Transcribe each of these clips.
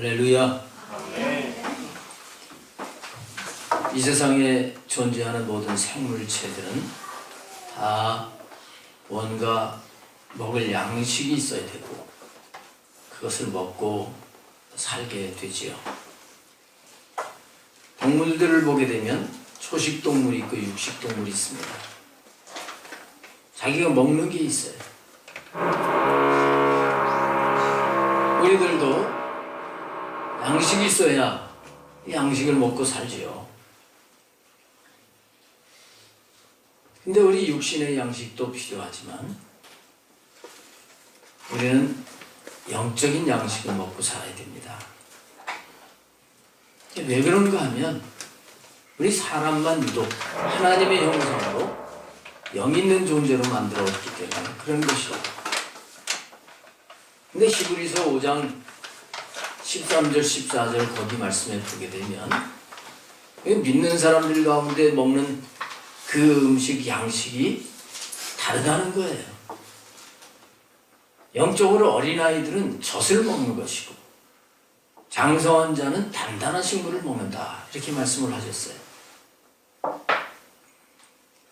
할렐루야. 이 세상에 존재하는 모든 생물체들은 다 뭔가 먹을 양식이 있어야 되고 그것을 먹고 살게 되지요. 동물들을 보게 되면 초식동물이 있고 육식동물이 있습니다. 자기가 먹는 게 있어요. 우리들도 양식이 있어야 양식을 먹고 살지요. 근데 우리 육신의 양식도 필요하지만 우리는 영적인 양식을 먹고 살아야 됩니다. 왜 그런가 하면 우리 사람만 유독 하나님의 형상으로 영 있는 존재로 만들어왔기 때문에 그런 것이죠. 근데 히브리서 5장 13절 14절 거기 말씀에 보게 되면 믿는 사람들 가운데 먹는 그 음식 양식이 다르다는 거예요. 영적으로 어린아이들은 젖을 먹는 것이고 장성한 자는 단단한 식물을 먹는다, 이렇게 말씀을 하셨어요.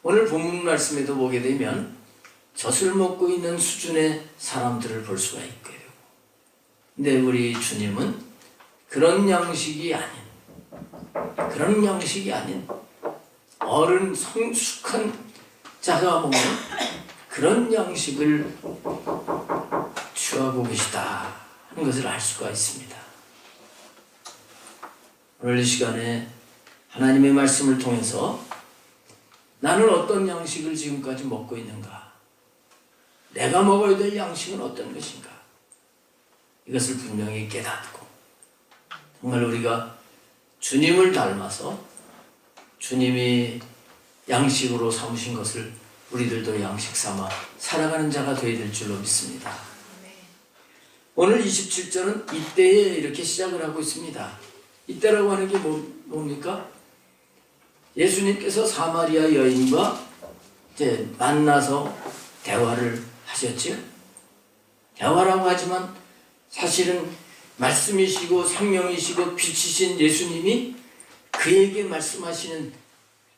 오늘 본문 말씀에도 보게 되면 젖을 먹고 있는 수준의 사람들을 볼 수가 있고요. 근데 우리 주님은 그런 양식이 아닌 어른 성숙한 자가 먹는 그런 양식을 취하고 계시다 하는 것을 알 수가 있습니다. 오늘 이 시간에 하나님의 말씀을 통해서 나는 어떤 양식을 지금까지 먹고 있는가? 내가 먹어야 될 양식은 어떤 것인가? 이것을 분명히 깨닫고 정말 우리가 주님을 닮아서 주님이 양식으로 삼으신 것을 우리들도 양식 삼아 살아가는 자가 되어야 될 줄로 믿습니다. 오늘 27절은 이때에 이렇게 시작을 하고 있습니다. 이때라고 하는 게 뭡니까? 예수님께서 사마리아 여인과 이제 만나서 대화를 하셨죠. 대화라고 하지만 사실은 말씀이시고 생명이시고 빛이신 예수님이 그에게 말씀하시는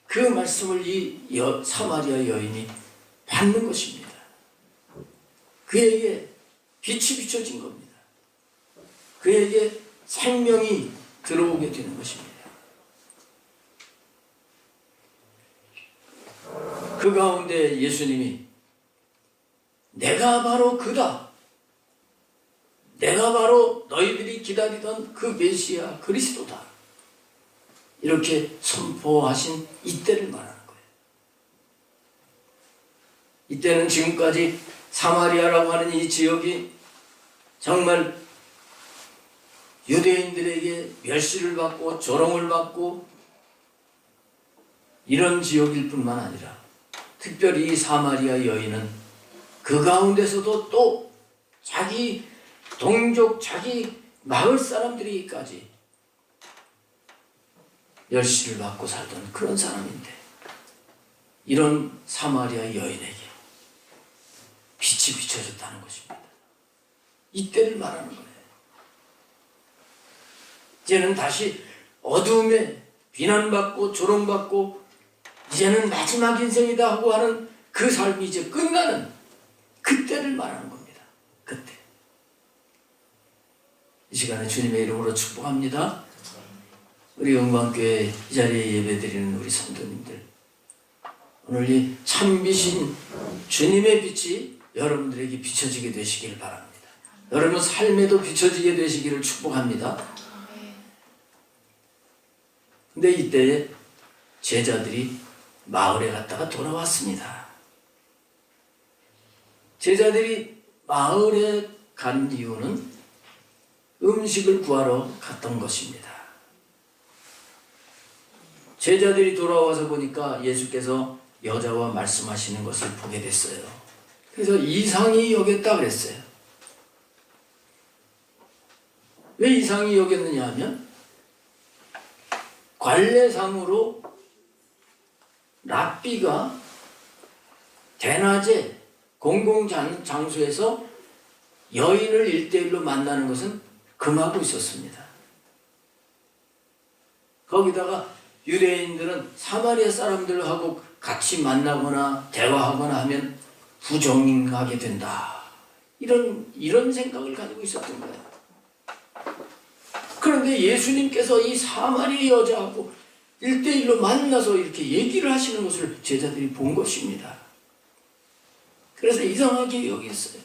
그 말씀을 이 사마리아 여인이 받는 것입니다. 그에게 빛이 비춰진 겁니다. 그에게 생명이 들어오게 되는 것입니다. 그 가운데 예수님이 내가 바로 그다. 내가 바로 너희들이 기다리던 그 메시아 그리스도다. 이렇게 선포하신 이때를 말하는 거예요. 이때는 지금까지 사마리아라고 하는 이 지역이 정말 유대인들에게 멸시를 받고 조롱을 받고 이런 지역일 뿐만 아니라 특별히 이 사마리아 여인은 그 가운데서도 또 자기 동족, 자기 마을 사람들이기까지 멸시를 받고 살던 그런 사람인데 이런 사마리아 여인에게 빛이 비춰졌다는 것입니다. 이때를 말하는 거예요. 이제는 다시 어두움에 비난받고 조롱받고 이제는 마지막 인생이다 하고 하는 그 삶이 이제 끝나는 그때를 말하는 겁니다. 그때. 이 시간에 주님의 이름으로 축복합니다. 우리 영광교회 이 자리에 예배드리는 우리 성도님들, 오늘 이 참비신 주님의 빛이 여러분들에게 비춰지게 되시길 바랍니다. 여러분 삶에도 비춰지게 되시기를 축복합니다. 근데 이때에 제자들이 마을에 갔다가 돌아왔습니다. 제자들이 마을에 간 이유는 음식을 구하러 갔던 것입니다. 제자들이 돌아와서 보니까 예수께서 여자와 말씀하시는 것을 보게 됐어요. 그래서 이상히 여겼다 그랬어요. 왜 이상히 여겼느냐 하면 관례상으로 랍비가 대낮에 공공장소에서 여인을 1대1로 만나는 것은 금하고 있었습니다. 거기다가 유대인들은 사마리아 사람들하고 같이 만나거나 대화하거나 하면 부정하게 된다. 이런 생각을 가지고 있었던 거예요. 그런데 예수님께서 이 사마리아 여자하고 1대1로 만나서 이렇게 얘기를 하시는 것을 제자들이 본 것입니다. 그래서 이상하게 여겼어요.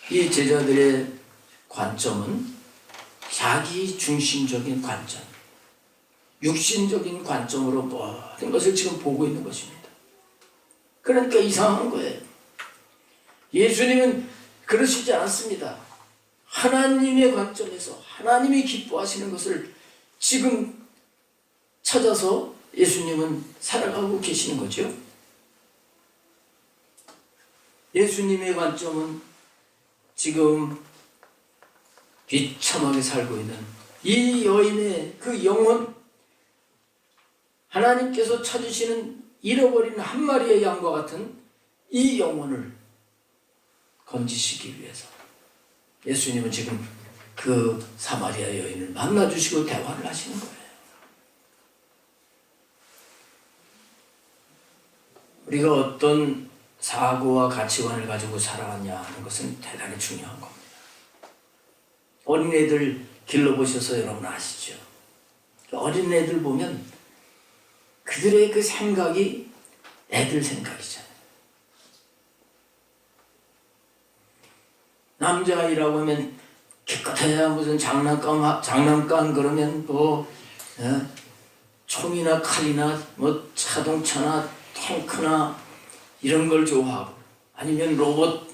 이 제자들의 관점은 자기 중심적인 관점, 육신적인 관점으로 모든 것을 지금 보고 있는 것입니다. 그러니까 이상한 거예요. 예수님은 그러시지 않았습니다. 하나님의 관점에서 하나님이 기뻐하시는 것을 지금 찾아서 예수님은 살아가고 계시는 거죠. 예수님의 관점은 지금 비참하게 살고 있는 이 여인의 그 영혼, 하나님께서 찾으시는 잃어버린 한 마리의 양과 같은 이 영혼을 건지시기 위해서 예수님은 지금 그 사마리아 여인을 만나주시고 대화를 하시는 거예요. 우리가 어떤 사고와 가치관을 가지고 살아가냐 하는 것은 대단히 중요한 겁니다. 어린애들 길러보셔서 여러분 아시죠? 어린애들 보면 그들의 그 생각이 애들 생각이잖아요. 남자아이라고 하면 기껏해야 무슨 장난감 그러면 뭐 총이나 칼이나 뭐 자동차나 탱크나 이런 걸 좋아하고 아니면 로봇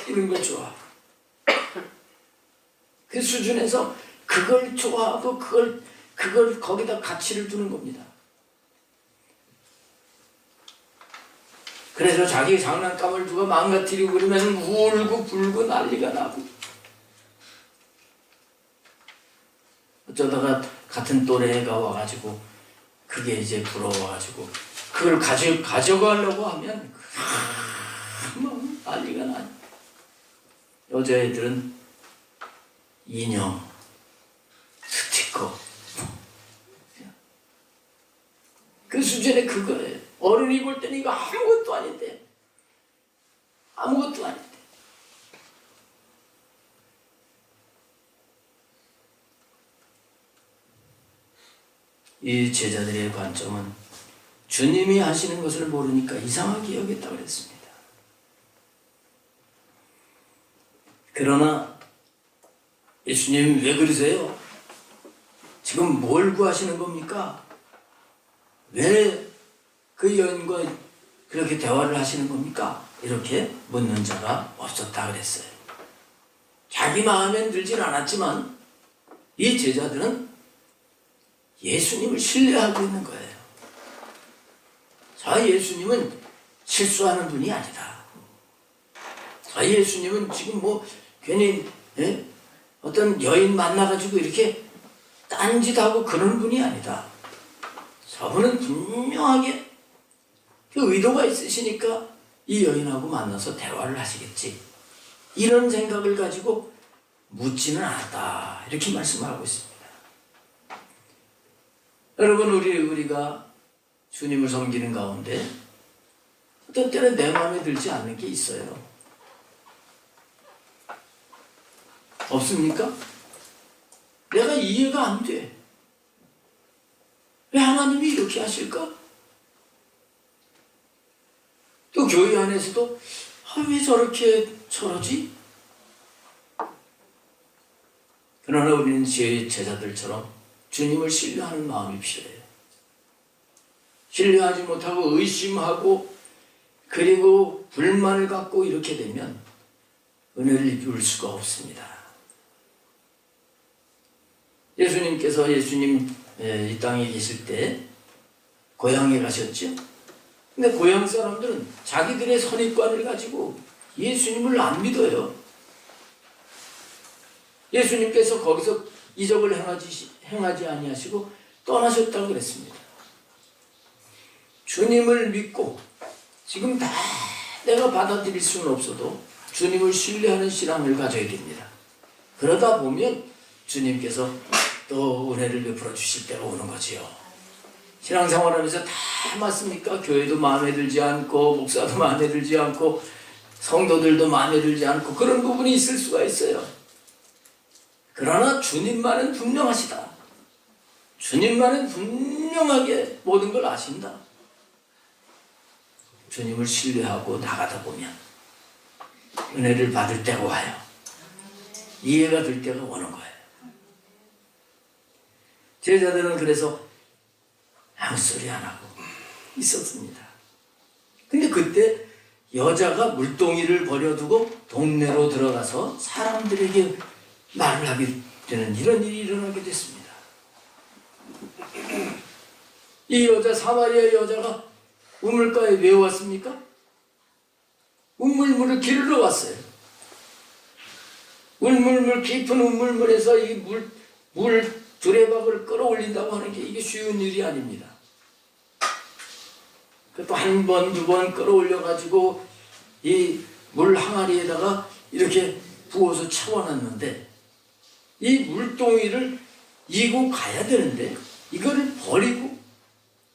이런 걸 좋아하고 그 수준에서 그걸 좋아하고 그걸 거기다 가치를 두는 겁니다. 그래서 자기 장난감을 누가 망가뜨리고 그러면 울고 불고 난리가 나고 어쩌다가 같은 또래가 와가지고 그게 이제 부러워가지고 그걸 가져가려고 하면 난리가 나요. 여자애들은 인형, 스티커 그 수준의 그거예요. 어른이 볼 때는 이거 아무것도 아닌데 이 제자들의 관점은 주님이 하시는 것을 모르니까 이상하게 여겼다고 그랬습니다. 그러나 예수님 왜 그러세요? 지금 뭘 구하시는 겁니까? 왜 그 여인과 그렇게 대화를 하시는 겁니까? 이렇게 묻는 자가 없었다 그랬어요. 자기 마음엔 들진 않았지만 이 제자들은 예수님을 신뢰하고 있는 거예요. 저 예수님은 실수하는 분이 아니다. 저 예수님은 지금 뭐 괜히 어떤 여인 만나가지고 이렇게 딴짓하고 그런 분이 아니다. 저분은 분명하게 그 의도가 있으시니까 이 여인하고 만나서 대화를 하시겠지. 이런 생각을 가지고 묻지는 않았다. 이렇게 말씀하고 있습니다. 여러분 우리가 주님을 섬기는 가운데 어떤 때는 내 마음에 들지 않는 게 있어요. 없습니까? 내가 이해가 안 돼. 왜 하나님이 이렇게 하실까? 또 교회 안에서도 왜 저러지? 그러나 우리는 제자들처럼 주님을 신뢰하는 마음이 필요해요. 신뢰하지 못하고 의심하고 그리고 불만을 갖고 이렇게 되면 은혜를 입을 수가 없습니다. 예수님께서 이 땅에 계실 때 고향에 가셨죠? 근데 고향 사람들은 자기들의 선입관을 가지고 예수님을 안 믿어요. 예수님께서 거기서 이적을 행하지 아니하시고 떠나셨다고 그랬습니다. 주님을 믿고 지금 다 내가 받아들일 수는 없어도 주님을 신뢰하는 신앙을 가져야 됩니다. 그러다 보면 주님께서 또 은혜를 베풀어 주실 때가 오는 거지요. 신앙생활하면서 다 맞습니까? 교회도 마음에 들지 않고 목사도 마음에 들지 않고 성도들도 마음에 들지 않고 그런 부분이 있을 수가 있어요. 그러나 주님만은 분명하시다. 주님만은 분명하게 모든 걸 아신다. 주님을 신뢰하고 나가다 보면 은혜를 받을 때가 와요. 이해가 될 때가 오는 거예요. 제자들은 그래서 아무 소리 안 하고 있었습니다. 근데 그때 여자가 물동이를 버려두고 동네로 들어가서 사람들에게 말을 하게 되는 이런 일이 일어나게 됐습니다. 이 여자, 사마리아 여자가 우물가에 왜 왔습니까? 우물물을 기르러 왔어요. 울물물 깊은 우물물에서 이 물 두레박을 끌어올린다고 하는 게 이게 쉬운 일이 아닙니다. 또 한 번, 두 번 끌어올려가지고 이 물 항아리에다가 이렇게 부어서 채워놨는데 이 물동이를 이고 가야 되는데 이거를 버리고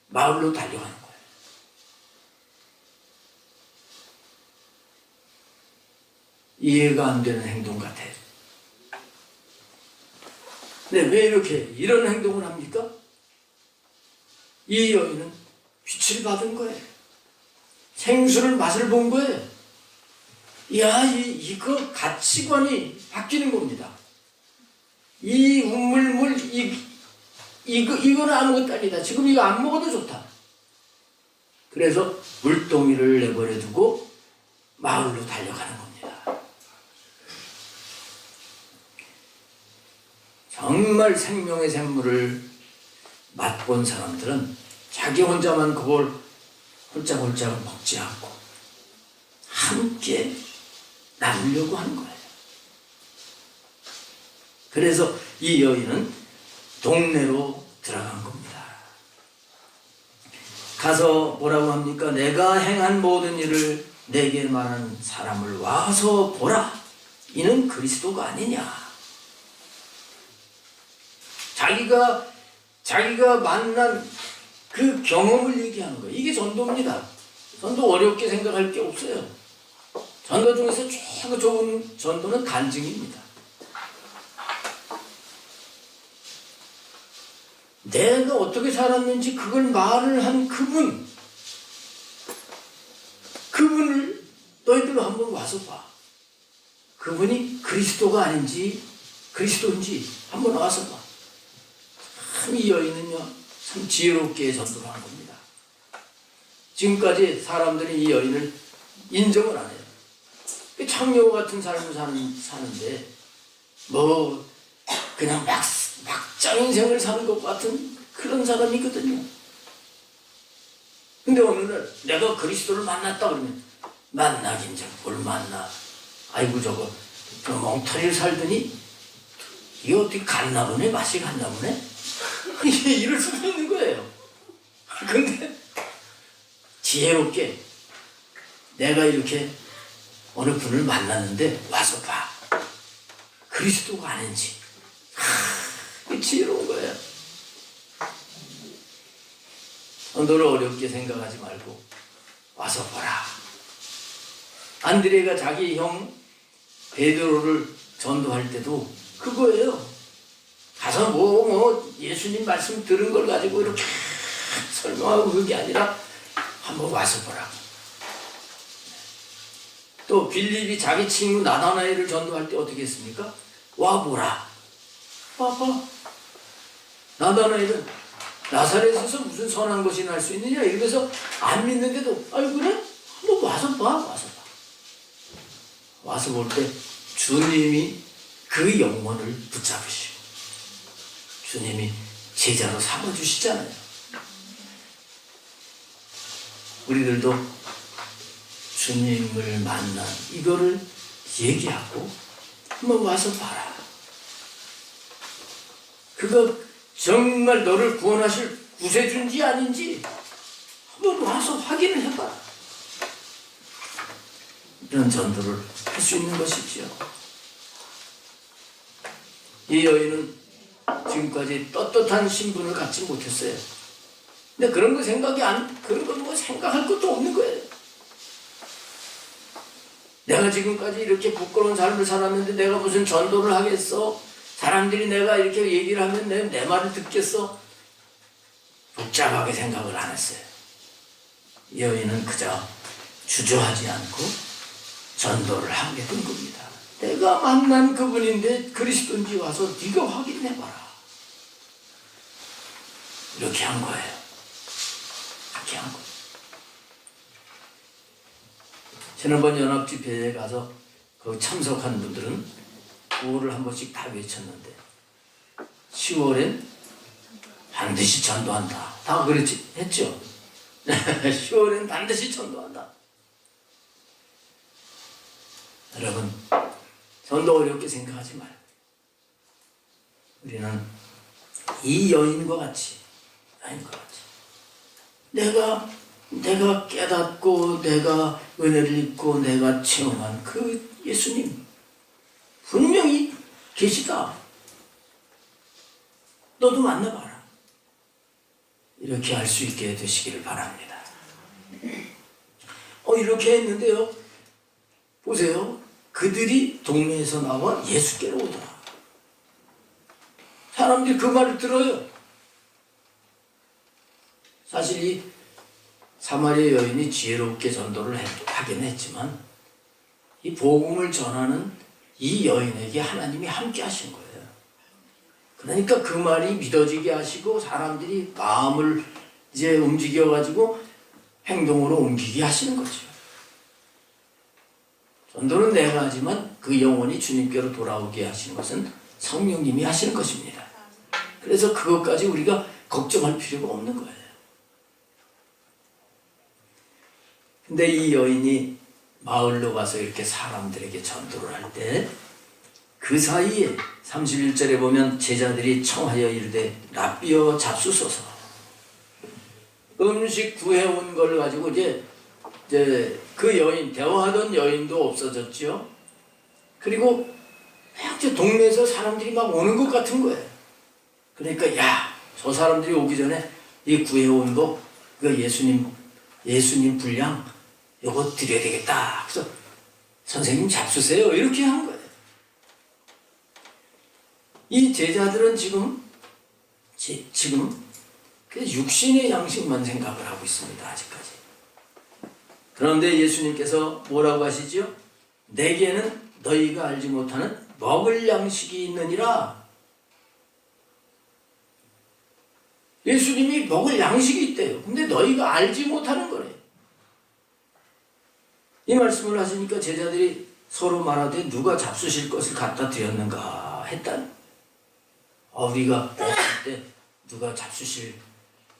마을로 달려가는 거예요. 이해가 안 되는 행동 같아요. 근데 왜 이렇게 이런 행동을 합니까? 이 여인은 빛을 받은 거예요. 생수를 맛을 본 거예요. 이야, 이거 가치관이 바뀌는 겁니다. 이 우물물, 이거는 아무것도 아니다. 지금 이거 안 먹어도 좋다. 그래서 물동이를 내버려 두고 마을로 달려가는 겁니다. 정말 생명의 샘물을 맛본 사람들은 자기 혼자만 그걸 홀짝홀짝 먹지 않고 함께 나누려고 하는 거예요. 그래서 이 여인은 동네로 들어간 겁니다. 가서 뭐라고 합니까? 내가 행한 모든 일을 내게 말한 사람을 와서 보라. 이는 그리스도가 아니냐. 자기가 만난 그 경험을 얘기하는 거예요. 이게 전도입니다. 전도 어렵게 생각할 게 없어요. 전도 중에서 최고 좋은 전도는 간증입니다. 내가 어떻게 살았는지 그걸 말을 한 그분을 너희들 한번 와서 봐. 그분이 그리스도가 아닌지 그리스도인지 한번 와서 봐. 참 이 여인은요, 참 지혜롭게 전도를 한 겁니다. 지금까지 사람들이 이 여인을 인정을 안 해요. 창녀 같은 삶을 사는데 뭐 그냥 막장 인생을 사는 것 같은 그런 사람이거든요. 근데 어느 날 내가 그리스도를 만났다 그러면 만나긴 뭘 만나. 아이고 저거 멍터리를 살더니 이게 어떻게 갔나 보네. 맛이 갔나 보네. 이럴 수도 있는 거예요. 근데 지혜롭게 내가 이렇게 어느 분을 만났는데 와서 봐. 그리스도가 아닌지. 지혜로운 거예요. 너를 어렵게 생각하지 말고 와서 보라. 안드레가 자기 형 베드로를 전도할 때도 그거예요. 가서 뭐 예수님 말씀 들은 걸 가지고 이렇게 설명하고 그게 아니라 한번 와서 보라. 또 빌립이 자기 친구 나다나엘을 전도할 때 어떻게 했습니까? 와보라. 봐봐. 나다나엘은 나사렛에서 무슨 선한 것이 날 수 있느냐 이러면서 안 믿는데도 아이 그래? 한번 와서 봐. 와서 봐. 와서 볼 때 주님이 그 영혼을 붙잡으시고 주님이 제자로 삼아주시잖아요. 우리들도 주님을 만난 이거를 얘기하고 한번 와서 봐라. 그거 정말 너를 구원하실 구세주인지 아닌지 한번 와서 확인을 해봐. 이런 전도를 할 수 있는 것이지요. 이 여인은 지금까지 떳떳한 신분을 갖지 못했어요. 근데 그런 거 그런 거 뭐 생각할 것도 없는 거예요. 내가 지금까지 이렇게 부끄러운 삶을 살았는데 내가 무슨 전도를 하겠어? 사람들이 내가 이렇게 얘기를 하면 내 말을 듣겠어? 복잡하게 생각을 안 했어요. 이 여인은 그저 주저하지 않고 전도를 하게 된 겁니다. 내가 만난 그분인데 그리스도인지 와서 네가 확인해봐라. 이렇게 한 거예요. 그렇게 한 거예요. 지난번 연합집회에 가서 거기 참석한 분들은 구호를 한 번씩 다 외쳤는데 10월엔 반드시 전도한다. 다 그렇지 했죠? 10월엔 반드시 전도한다. 여러분, 전도 어렵게 생각하지 말고 우리는 이 여인과 같이 내가 깨닫고 내가 은혜를 입고 내가 체험한 그 예수님 분명히 계시다. 너도 만나봐라. 이렇게 할 수 있게 되시기를 바랍니다. 이렇게 했는데요. 보세요. 그들이 동네에서 나와 예수께로 오더라. 사람들이 그 말을 들어요. 사실 이 사마리아 여인이 지혜롭게 전도를 하긴 했지만 이 복음을 전하는 이 여인에게 하나님이 함께 하신 거예요. 그러니까 그 말이 믿어지게 하시고 사람들이 마음을 이제 움직여가지고 행동으로 옮기게 하시는 거죠. 전도는 내가 하지만 그 영혼이 주님께로 돌아오게 하시는 것은 성령님이 하시는 것입니다. 그래서 그것까지 우리가 걱정할 필요가 없는 거예요. 근데 이 여인이 마을로 가서 이렇게 사람들에게 전도를 할 때 그 사이에 31절에 보면 제자들이 청하여 이르되 랍비여 잡수소서. 음식 구해온 걸 가지고 이제 그 여인, 대화하던 여인도 없어졌죠. 그리고 이제 동네에서 사람들이 막 오는 것 같은 거예요. 그러니까 저 사람들이 오기 전에 이 구해온 거 그 예수님 분량 요거 드려야 되겠다. 그래서 선생님 잡수세요. 이렇게 한 거예요. 이 제자들은 지금 육신의 양식만 생각을 하고 있습니다. 아직까지. 그런데 예수님께서 뭐라고 하시죠? 내게는 너희가 알지 못하는 먹을 양식이 있느니라. 예수님이 먹을 양식이 있대요. 근데 너희가 알지 못하는 거래요. 이 말씀을 하시니까 제자들이 서로 말하되 누가 잡수실 것을 갖다 드렸는가 했다는. 우리가 먹을 때 누가 잡수실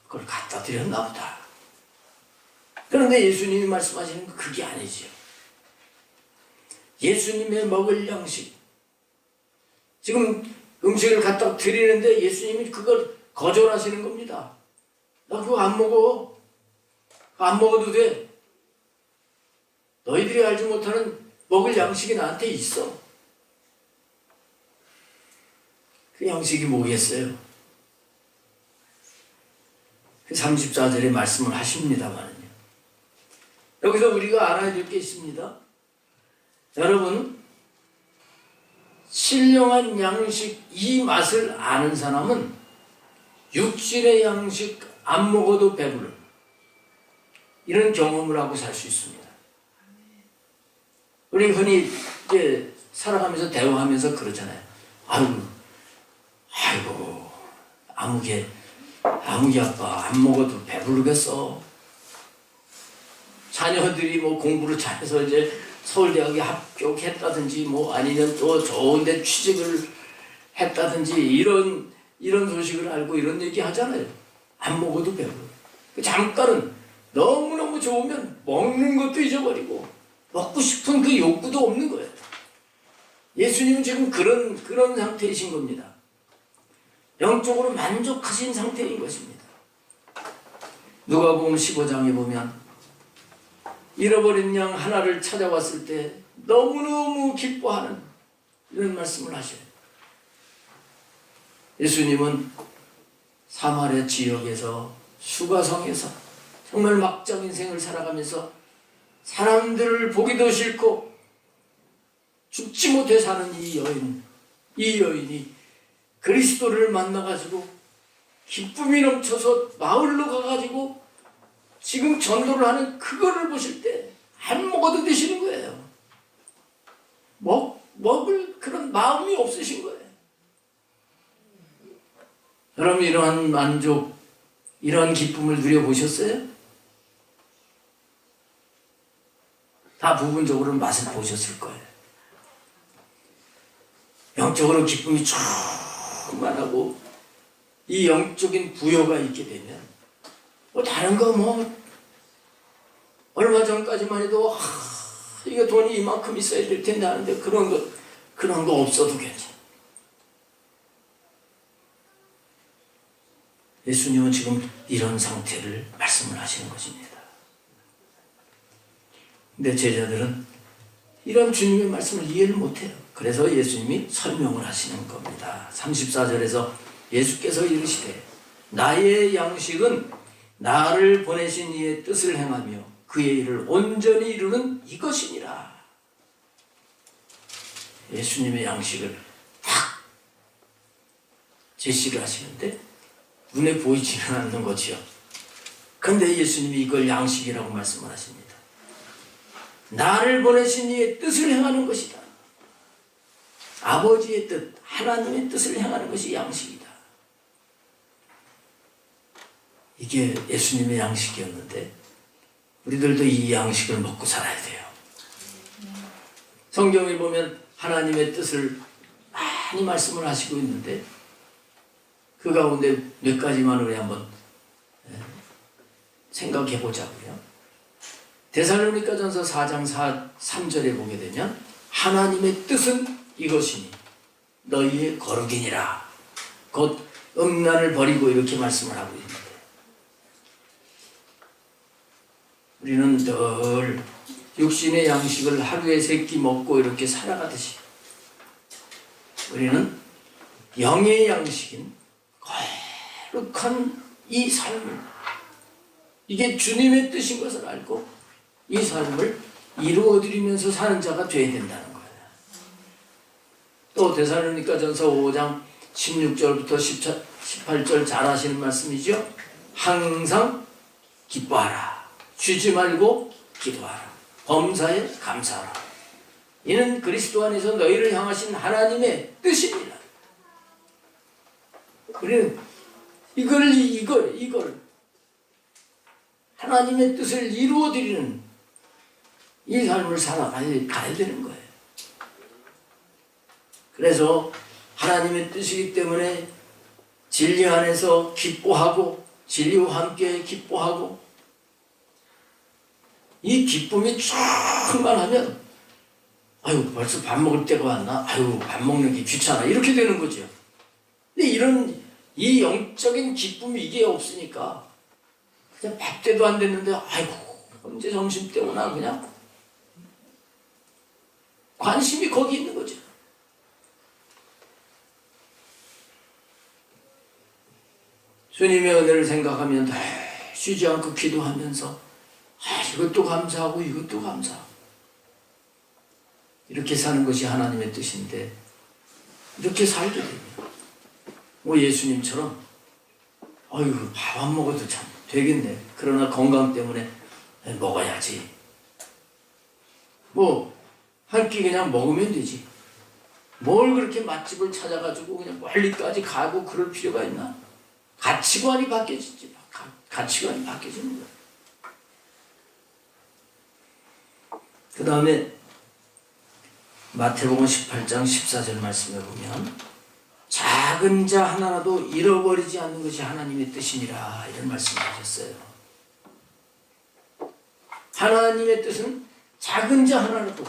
걸 갖다 드렸나 보다. 그런데 예수님이 말씀하시는 건 그게 아니지요. 예수님의 먹을 양식. 지금 음식을 갖다 드리는데 예수님이 그걸 거절하시는 겁니다. 나 그거 안 먹어. 안 먹어도 돼. 너희들이 알지 못하는 먹을 양식이 나한테 있어. 그 양식이 뭐겠어요? 그 34절에 말씀을 하십니다만요. 여기서 우리가 알아야 될 게 있습니다. 여러분, 신령한 양식 이 맛을 아는 사람은 육신의 양식 안 먹어도 배부른 이런 경험을 하고 살 수 있습니다. 우리 흔히 이제 살아가면서 대화하면서 그러잖아요. 아이고 아무개 아빠 안 먹어도 배부르겠어. 자녀들이 뭐 공부를 잘해서 이제 서울대학에 합격했다든지 아니면 또 좋은데 취직을 했다든지 이런 소식을 알고 이런 얘기 하잖아요. 안 먹어도 배부르. 잠깐은 너무너무 좋으면 먹는 것도 잊어버리고 먹고 싶은 그 욕구도 없는 거예요. 예수님은 지금 그런 상태이신 겁니다. 영적으로 만족하신 상태인 것입니다. 누가복음 15장에 보면 잃어버린 양 하나를 찾아왔을 때 너무너무 기뻐하는 이런 말씀을 하셔요. 예수님은 사마리아 지역에서 수가성에서 정말 막장 인생을 살아가면서 사람들을 보기도 싫고 죽지 못해 사는 이 여인이 그리스도를 만나가지고 기쁨이 넘쳐서 마을로 가가지고 지금 전도를 하는 그거를 보실 때 안 먹어도 되시는 거예요. 먹을 그런 마음이 없으신 거예요. 여러분, 이러한 만족, 이러한 기쁨을 누려보셨어요? 다 부분적으로 맛을 보셨을 거예요. 영적으로 기쁨이 충만하고 이 영적인 부여가 있게 되면 다른 거 얼마 전까지만 해도 이거 돈이 이만큼 있어야 될 텐데 하는데 그런 거 없어도 괜찮아. 예수님은 지금 이런 상태를 말씀을 하시는 것입니다. 근데 제자들은 이런 주님의 말씀을 이해를 못해요. 그래서 예수님이 설명을 하시는 겁니다. 34절에서 예수께서 이르시되 나의 양식은 나를 보내신 이의 뜻을 행하며 그의 일을 온전히 이루는 이것이니라. 예수님의 양식을 딱 제시를 하시는데 눈에 보이지는 않는 거지요. 그런데 예수님이 이걸 양식이라고 말씀을 하십니다. 나를 보내신 이의 뜻을 행하는 것이다. 아버지의 뜻, 하나님의 뜻을 행하는 것이 양식이다. 이게 예수님의 양식이었는데 우리들도 이 양식을 먹고 살아야 돼요. 성경에 보면 하나님의 뜻을 많이 말씀을 하시고 있는데 그 가운데 몇 가지만 우리 한번 생각해 보자고요. 데살로니가전서 4장 3절에 보게 되면 하나님의 뜻은 이것이니 너희의 거룩이니라. 곧 음란을 버리고 이렇게 말씀을 하고 있는데 우리는 늘 육신의 양식을 하루에 3끼 먹고 이렇게 살아가듯이 우리는 영의 양식인 거룩한 이 삶을, 이게 주님의 뜻인 것을 알고 이 삶을 이루어드리면서 사는 자가 되어야 된다는 거예요. 또 데살로니가전서 5장 16절부터 18절 잘 아시는 말씀이죠. 항상 기뻐하라. 쉬지 말고 기도하라. 범사에 감사하라. 이는 그리스도 안에서 너희를 향하신 하나님의 뜻입니다. 우리는 이걸 하나님의 뜻을 이루어드리는 이 삶을 살아가야 되는 거예요. 그래서 하나님의 뜻이기 때문에 진리 안에서 기뻐하고 진리와 함께 기뻐하고 이 기쁨이 충만하면 아유 벌써 밥 먹을 때가 왔나? 아유 밥 먹는 게 귀찮아. 이렇게 되는 거죠. 근데 이 영적인 기쁨이 이게 없으니까 그냥 밥 때도 안 됐는데 아이고 언제 점심 때 오나 그냥 관심이 거기 있는 거죠. 주님의 은혜를 생각하면 쉬지 않고 기도하면서 이것도 감사하고 이것도 감사하고 이렇게 사는 것이 하나님의 뜻인데 이렇게 살게 됩니다. 예수님처럼 아이고 밥 안 먹어도 참 되겠네. 그러나 건강 때문에 먹어야지. 한 끼 그냥 먹으면 되지. 뭘 그렇게 맛집을 찾아가지고 그냥 멀리까지 가고 그럴 필요가 있나? 가치관이 바뀌어지지. 가치관이 바뀌어지는 거야. 그 다음에 마태복음 18장 14절 말씀에 보면 작은 자 하나라도 잃어버리지 않는 것이 하나님의 뜻이니라 이런 말씀을 하셨어요. 하나님의 뜻은 작은 자 하나라도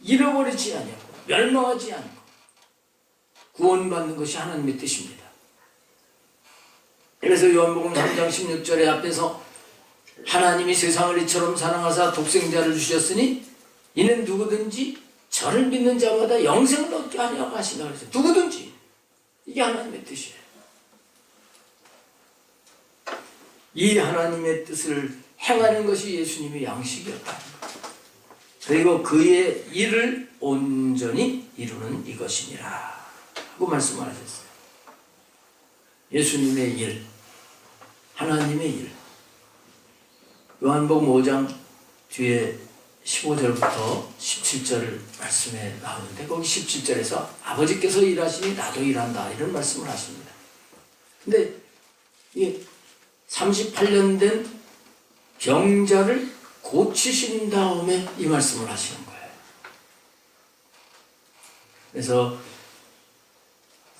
잃어버리지 않고 멸망하지 않고 구원받는 것이 하나님의 뜻입니다. 그래서 요한복음 3장 16절에 앞에서 하나님이 세상을 이처럼 사랑하사 독생자를 주셨으니 이는 누구든지 저를 믿는 자마다 영생을 얻게 하려고 하신다고 그랬어요. 누구든지. 이게 하나님의 뜻이에요. 이 하나님의 뜻을 행하는 것이 예수님의 양식이었다. 그리고 그의 일을 온전히 이루는 이것이니라 하고 말씀을 하셨어요. 예수님의 일, 하나님의 일. 요한복음 5장 뒤에 15절부터 17절 말씀에 나오는데 거기 17절에서 아버지께서 일하시니 나도 일한다 이런 말씀을 하십니다. 근데 이 38년 된 병자를 고치신 다음에 이 말씀을 하시는 거예요. 그래서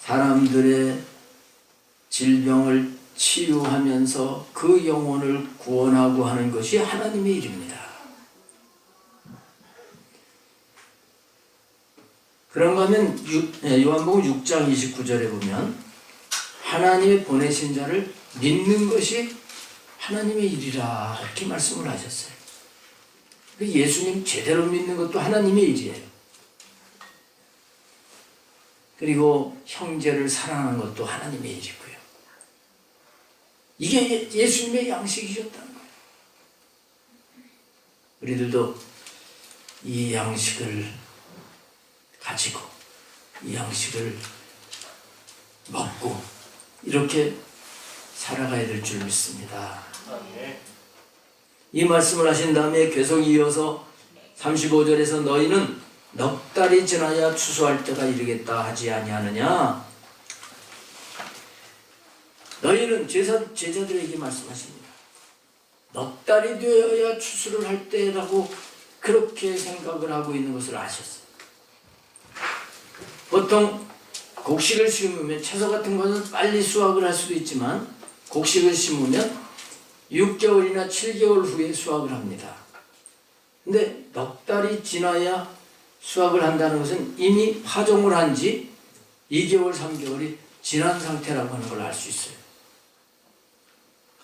사람들의 질병을 치유하면서 그 영혼을 구원하고 하는 것이 하나님의 일입니다. 그런가 하면 요한복음 6장 29절에 보면 하나님의 보내신 자를 믿는 것이 하나님의 일이라 이렇게 말씀을 하셨어요. 예수님 제대로 믿는 것도 하나님의 일이에요. 그리고 형제를 사랑하는 것도 하나님의 일이고요. 이게 예수님의 양식이셨다는 거예요. 우리들도 이 양식을 가지고 이 양식을 먹고 이렇게 살아가야 될 줄 믿습니다. 이 말씀을 하신 다음에 계속 이어서 35절에서 너희는 넉 달이 지나야 추수할 때가 이르겠다 하지 아니하느냐. 너희는 제자들에게 말씀하십니다. 넉 달이 되어야 추수를 할 때라고 그렇게 생각을 하고 있는 것을 아셨어요. 보통 곡식을 심으면 채소 같은 것은 빨리 수확을 할 수도 있지만 곡식을 심으면 6개월이나 7개월 후에 수확을 합니다. 근데 넉 달이 지나야 수확을 한다는 것은 이미 파종을 한 지 2개월, 3개월이 지난 상태라고 하는 걸 알 수 있어요.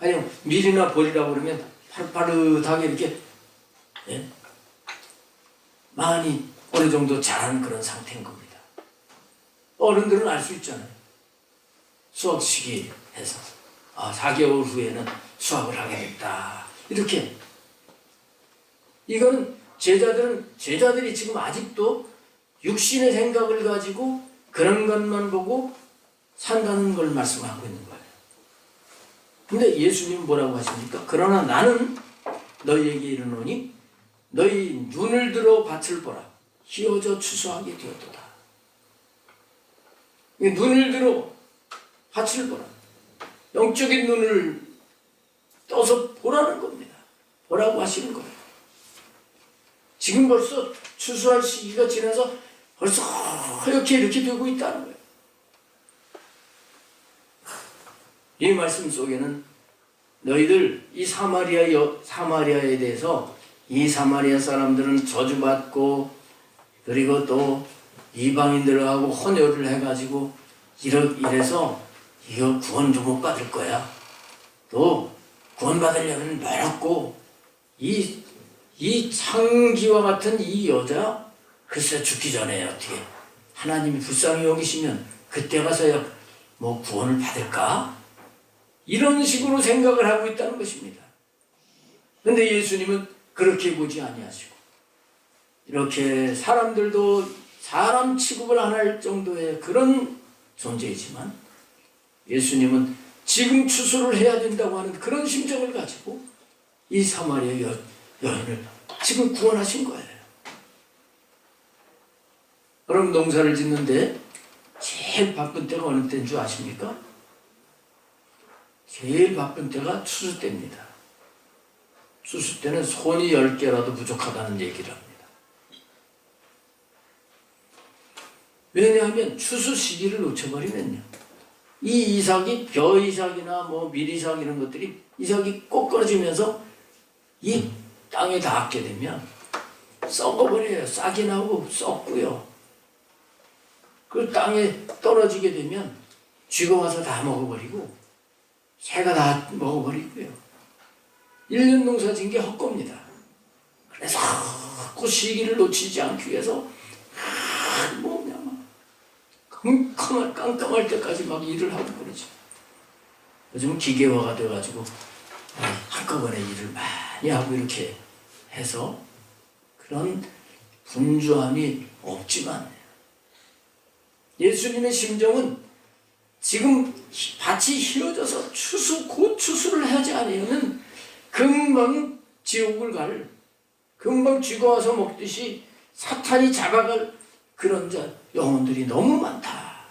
아니 밀이나 보리라고 그러면 파릇파릇하게 이렇게 많이 어느 정도 자란 그런 상태인 겁니다. 어른들은 알 수 있잖아요. 수확 시기 해서 4개월 후에는 수확을 하겠다. 이렇게. 이거는 제자들이 지금 아직도 육신의 생각을 가지고 그런 것만 보고 산다는 걸 말씀하고 있는 거예요. 근데 예수님은 뭐라고 하십니까? 그러나 나는 너희에게 이르노니 너희 눈을 들어 밭을 보라. 희어져 추수하게 되었도다. 눈을 들어 밭을 보라. 영적인 눈을 떠서 보라는 겁니다. 보라고 하시는 거예요. 지금 벌써 추수할 시기가 지나서 벌써 하얗게 이렇게 되고 있다는 거예요. 이 말씀 속에는 너희들 이 사마리아에 대해서 이 사마리아 사람들은 저주받고 그리고 또 이방인들하고 혼혈을 해가지고 이래서 이거 구원도 못 받을 거야. 또 구원받으려면 멀었고 이 창기와 같은 이 여자 글쎄 죽기 전에 어떻게 하나님이 불쌍히 여기시면 그때 가서야 뭐 구원을 받을까? 이런 식으로 생각을 하고 있다는 것입니다. 그런데 예수님은 그렇게 보지 아니하시고 이렇게 사람들도 사람 취급을 안 할 정도의 그런 존재이지만 예수님은 지금 추수를 해야 된다고 하는 그런 심정을 가지고 이 사마리아 여인을 지금 구원하신 거예요. 그럼 농사를 짓는데 제일 바쁜 때가 어느 때인 줄 아십니까? 제일 바쁜 때가 추수 때입니다. 추수 때는 손이 10개라도 부족하다는 얘기를 합니다. 왜냐하면 추수 시기를 놓쳐버리면요. 이 이삭이 벼이삭이나 밀이삭 이런 것들이 이삭이 꼭 끊어지면서 이 땅에 닿게 되면 썩어버려요. 싹이 나고 썩고요. 그 땅에 떨어지게 되면 쥐가 와서 다 먹어버리고 새가 다 먹어버리고요. 1년 농사 짓는 게 헛겁니다. 그래서 그 시기를 놓치지 않기 위해서 깜깜할 때까지 막 일을 하고 그러죠. 요즘 기계화가 돼가지고 한꺼번에 일을 많이 하고 이렇게 해서 그런 분주함이 없지만 예수님의 심정은 지금 밭이 휘어져서 곧 추수를 하지 않으면 금방 지옥을 갈, 금방 쥐가 와서 먹듯이 사탄이 잡아갈 그런 영혼들이 너무 많다.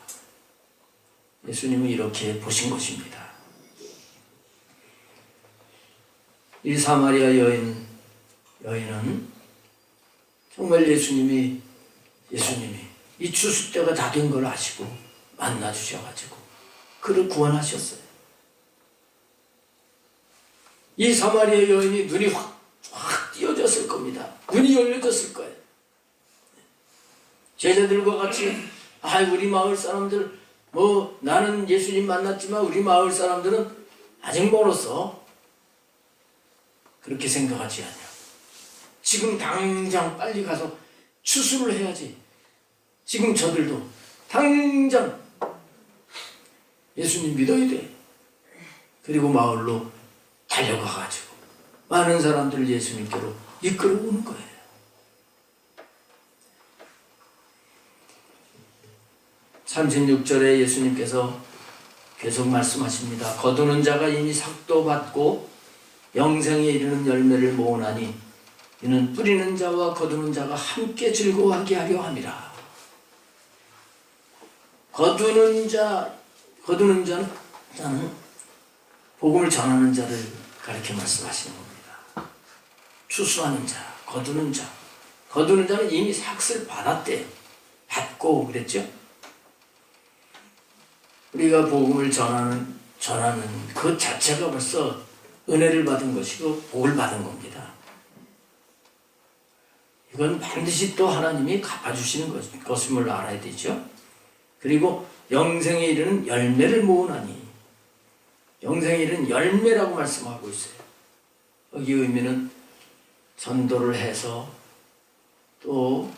예수님은 이렇게 보신 것입니다. 이 사마리아 여인은 정말 예수님이 이 추수 때가 다 된 걸 아시고 만나 주셔가지고 그를 구원하셨어요. 이 사마리아 여인이 눈이 확 띄어졌을 겁니다. 눈이 열려졌을 거예요. 제자들과 같이 우리 마을 사람들 나는 예수님 만났지만 우리 마을 사람들은 아직 멀었어. 그렇게 생각하지 않냐. 지금 당장 빨리 가서 추수를 해야지. 지금 저들도 당장 예수님 믿어야 돼. 그리고 마을로 달려가가지고 많은 사람들을 예수님께로 이끌어오는 거예요. (36절에) 예수님께서 계속 말씀하십니다. 거두는 자가 이미 삭도 받고 영생에 이르는 열매를 모으나니 이는 뿌리는 자와 거두는 자가 함께 즐거워하게 하려 함이라. 거두는 자는 복음을 전하는 자를 가르쳐 말씀하시는 겁니다. 추수하는 자, 거두는 자. 거두는 자는 이미 삭을 받았대요. 받고 그랬죠. 우리가 복음을 전하는 그 자체가 벌써 은혜를 받은 것이고 복을 받은 겁니다. 이건 반드시 또 하나님이 갚아주시는 것임을 알아야 되죠. 그리고 영생에 이르는 열매를 모으나니, 영생에 이르는 열매라고 말씀하고 있어요. 여기 의미는 전도를 해서 또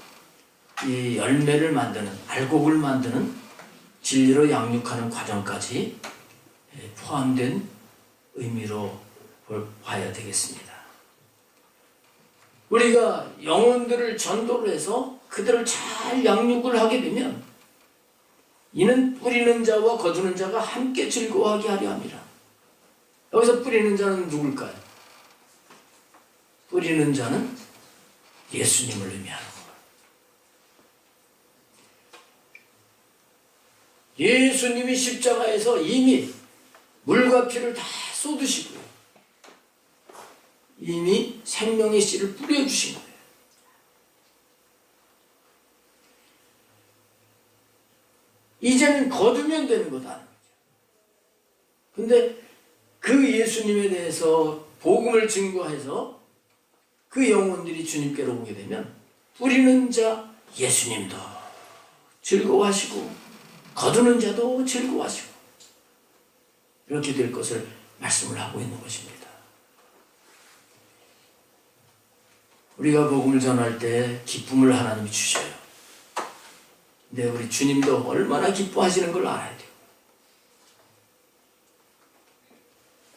이 열매를 만드는, 알곡을 만드는 진리로 양육하는 과정까지 포함된 의미로 봐야 되겠습니다. 우리가 영혼들을 전도를 해서 그들을 잘 양육을 하게 되면 이는 뿌리는 자와 거두는 자가 함께 즐거워하게 하려 함이라. 여기서 뿌리는 자는 누굴까요? 뿌리는 자는 예수님을 의미하는 거예요. 예수님이 십자가에서 이미 물과 피를 다 쏟으시고 이미 생명의 씨를 뿌려주신 거예요. 이제는 거두면 되는 거다. 근데 그 예수님에 대해서 복음을 증거해서 그 영혼들이 주님께로 오게 되면 뿌리는 자 예수님도 즐거워하시고 거두는 자도 즐거워하시고 이렇게 될 것을 말씀을 하고 있는 것입니다. 우리가 복음을 전할 때 기쁨을 하나님이 주셔요. 근데 우리 주님도 얼마나 기뻐하시는 걸 알아야 돼요.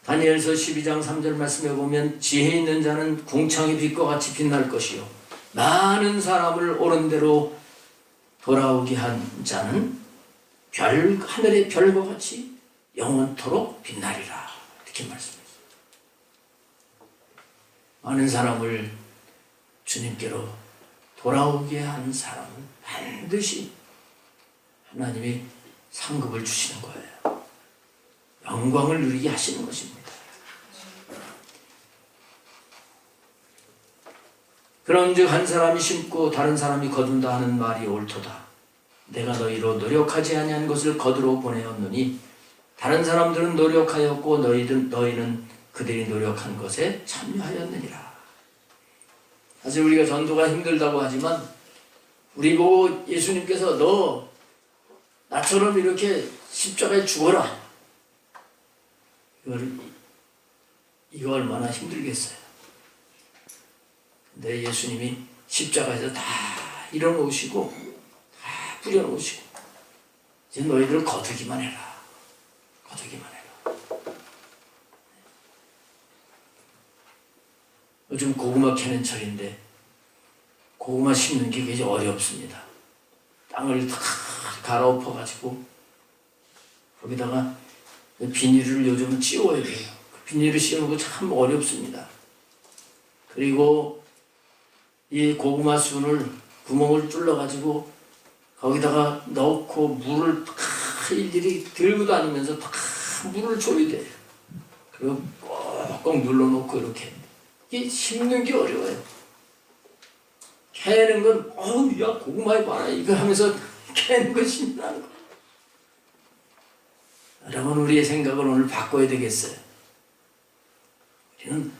다니엘서 12장 3절 말씀에 보면 지혜 있는 자는 궁창의 빛과 같이 빛날 것이요 많은 사람을 옳은 대로 돌아오게 한 자는 하늘의 별과 같이 영원토록 빛나리라. 이렇게 말씀했어요. 많은 사람을 주님께로 돌아오게 한 사람은 반드시 하나님이 상급을 주시는 거예요. 영광을 누리게 하시는 것입니다. 그런즉 한 사람이 심고 다른 사람이 거둔다 하는 말이 옳도다. 내가 너희로 노력하지 아니한 것을 거두러 보내었노니 다른 사람들은 노력하였고 너희는 그들이 노력한 것에 참여하였느니라. 사실 우리가 전도가 힘들다고 하지만 우리 보고 예수님께서 너 나처럼 이렇게 십자가에 죽어라. 이거 얼마나 힘들겠어요. 근데 예수님이 십자가에서 다 일어놓으시고 다 뿌려놓으시고 이제 너희들 거두기만 해라. 거두기만 해라. 요즘 고구마 캐는 철인데 고구마 심는 게 굉장히 어렵습니다. 땅을 다 갈아엎어가지고 거기다가 비닐을 요즘은 씌워야 돼요. 비닐을 씌우는 거 참 어렵습니다. 그리고 이 고구마 순을 구멍을 뚫어가지고 거기다가 넣고 물을 다 일일이 들고 다니면서 다 물을 줘야 돼요. 그리고 꼭꼭 눌러놓고 이렇게. 이게 심는 게 어려워요. 캐는 건 어우 야 고구마 봐라 이거 하면서 캐는 거 신나는 거. 여러분 우리의 생각을 오늘 바꿔야 되겠어요. 우리는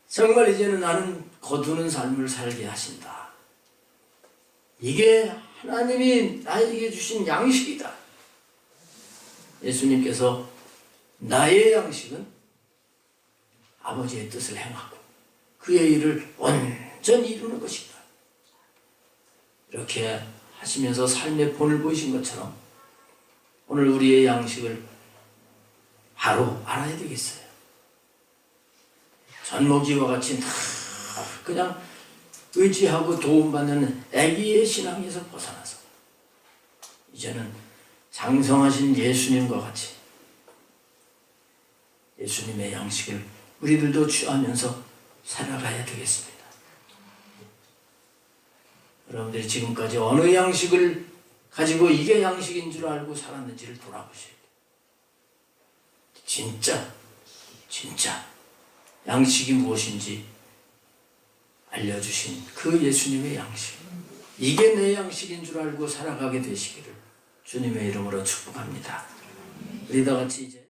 정말 이제는 나는 거두는 삶을 살게 하신다. 이게 하나님이 나에게 주신 양식이다. 예수님께서 나의 양식은 아버지의 뜻을 행하고 그의 일을 온전히 이루는 것이다. 이렇게 하시면서 삶의 본을 보이신 것처럼 오늘 우리의 양식을 바로 알아야 되겠어요. 전모기와 같이 다 그냥 의지하고 도움받는 애기의 신앙에서 벗어나서 이제는 장성하신 예수님과 같이 예수님의 양식을 우리들도 취하면서 살아가야 되겠습니다. 여러분들이 지금까지 어느 양식을 가지고 이게 양식인 줄 알고 살았는지를 돌아보셔야 돼요. 진짜 양식이 무엇인지 알려주신 그 예수님의 양식. 이게 내 양식인 줄 알고 살아가게 되시기를 주님의 이름으로 축복합니다. 우리 다 같이 이제